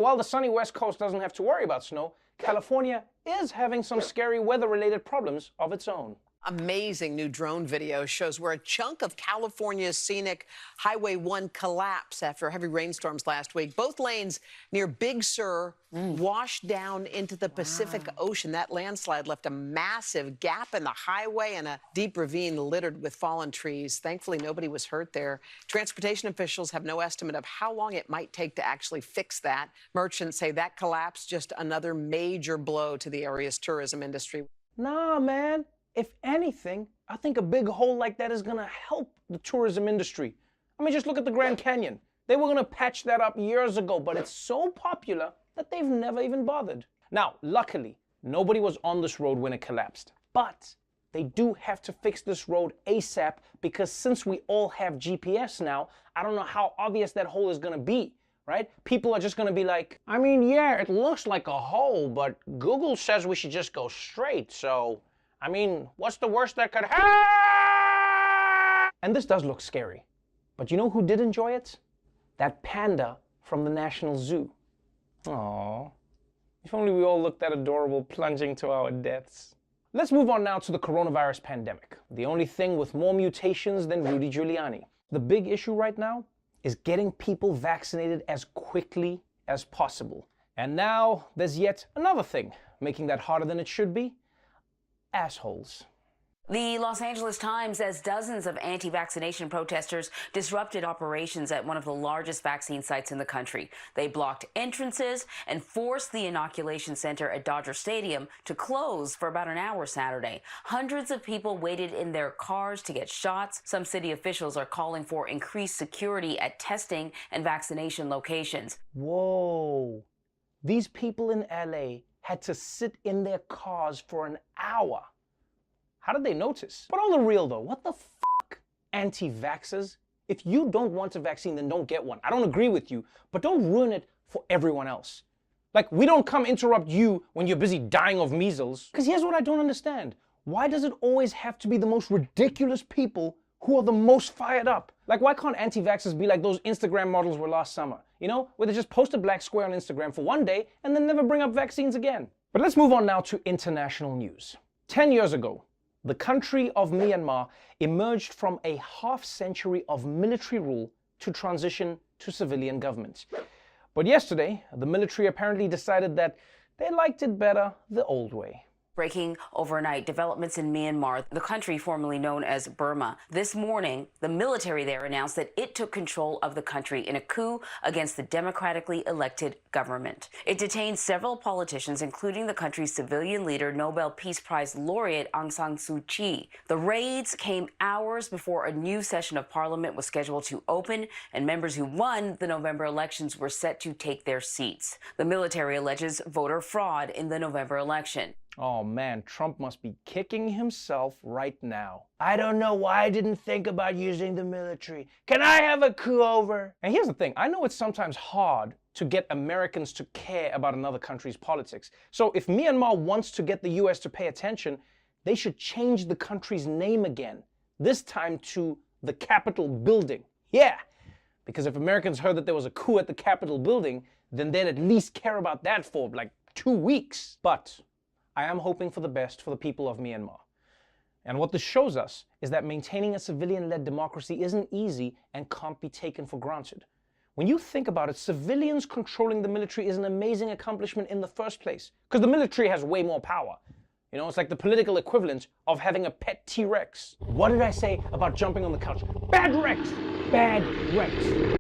While the sunny West Coast doesn't have to worry about snow, California is having some scary weather-related problems of its own. Amazing new drone video shows where a chunk of California's scenic Highway 1 collapsed after heavy rainstorms last week. Both lanes near Big Sur washed down into the Pacific Ocean. That landslide left a massive gap in the highway and a deep ravine littered with fallen trees. Thankfully, nobody was hurt there. Transportation officials have no estimate of how long it might take to actually fix that. Merchants say that collapse just another major blow to the area's tourism industry. Nah, man. If anything, I think a big hole like that is gonna help the tourism industry. I mean, just look at the Grand Canyon. They were gonna patch that up years ago, but it's so popular that they've never even bothered. Now, luckily, nobody was on this road when it collapsed. But they do have to fix this road ASAP because since we all have GPS now, I don't know how obvious that hole is gonna be, right? People are just gonna be like, I mean, yeah, it looks like a hole, but Google says we should just go straight, so... I mean, what's the worst that could happen? And this does look scary. But you know who did enjoy it? That panda from the National Zoo. Aww. If only we all looked that adorable plunging to our deaths. Let's move on now to the coronavirus pandemic. The only thing with more mutations than Rudy Giuliani. The big issue right now is getting people vaccinated as quickly as possible. And now there's yet another thing making that harder than it should be. Assholes. The Los Angeles Times says dozens of anti-vaccination protesters disrupted operations at one of the largest vaccine sites in the country. They blocked entrances and forced the inoculation center at Dodger Stadium to close for about an hour Saturday. Hundreds of people waited in their cars to get shots. Some city officials are calling for increased security at testing and vaccination locations. Whoa. These people in LA had to sit in their cars for an hour. How did they notice? But on the real though, what the fuck, anti-vaxxers? If you don't want a vaccine, then don't get one. I don't agree with you, but don't ruin it for everyone else. Like, we don't come interrupt you when you're busy dying of measles. Because here's what I don't understand. Why does it always have to be the most ridiculous people who are the most fired up? Like, why can't anti-vaxxers be like those Instagram models were last summer? You know, where they just post a black square on Instagram for one day and then never bring up vaccines again. But let's move on now to international news. 10 years ago, the country of Myanmar emerged from a half-century of military rule to transition to civilian government. But yesterday, the military apparently decided that they liked it better the old way. Breaking overnight, developments in Myanmar, the country formerly known as Burma. This morning, the military there announced that it took control of the country in a coup against the democratically elected government. It detained several politicians, including the country's civilian leader, Nobel Peace Prize laureate Aung San Suu Kyi. The raids came hours before a new session of parliament was scheduled to open, and members who won the November elections were set to take their seats. The military alleges voter fraud in the November election. Oh man, Trump must be kicking himself right now. I don't know why I didn't think about using the military. Can I have a coup over? And here's the thing, I know it's sometimes hard to get Americans to care about another country's politics. So if Myanmar wants to get the US to pay attention, they should change the country's name again. This time to the Capitol Building. Yeah, because if Americans heard that there was a coup at the Capitol Building, then they'd at least care about that for like 2 weeks. But I am hoping for the best for the people of Myanmar. And what this shows us is that maintaining a civilian-led democracy isn't easy and can't be taken for granted. When you think about it, civilians controlling the military is an amazing accomplishment in the first place, because the military has way more power. You know, it's like the political equivalent of having a pet T-Rex. What did I say about jumping on the couch? Bad Rex! Bad Rex!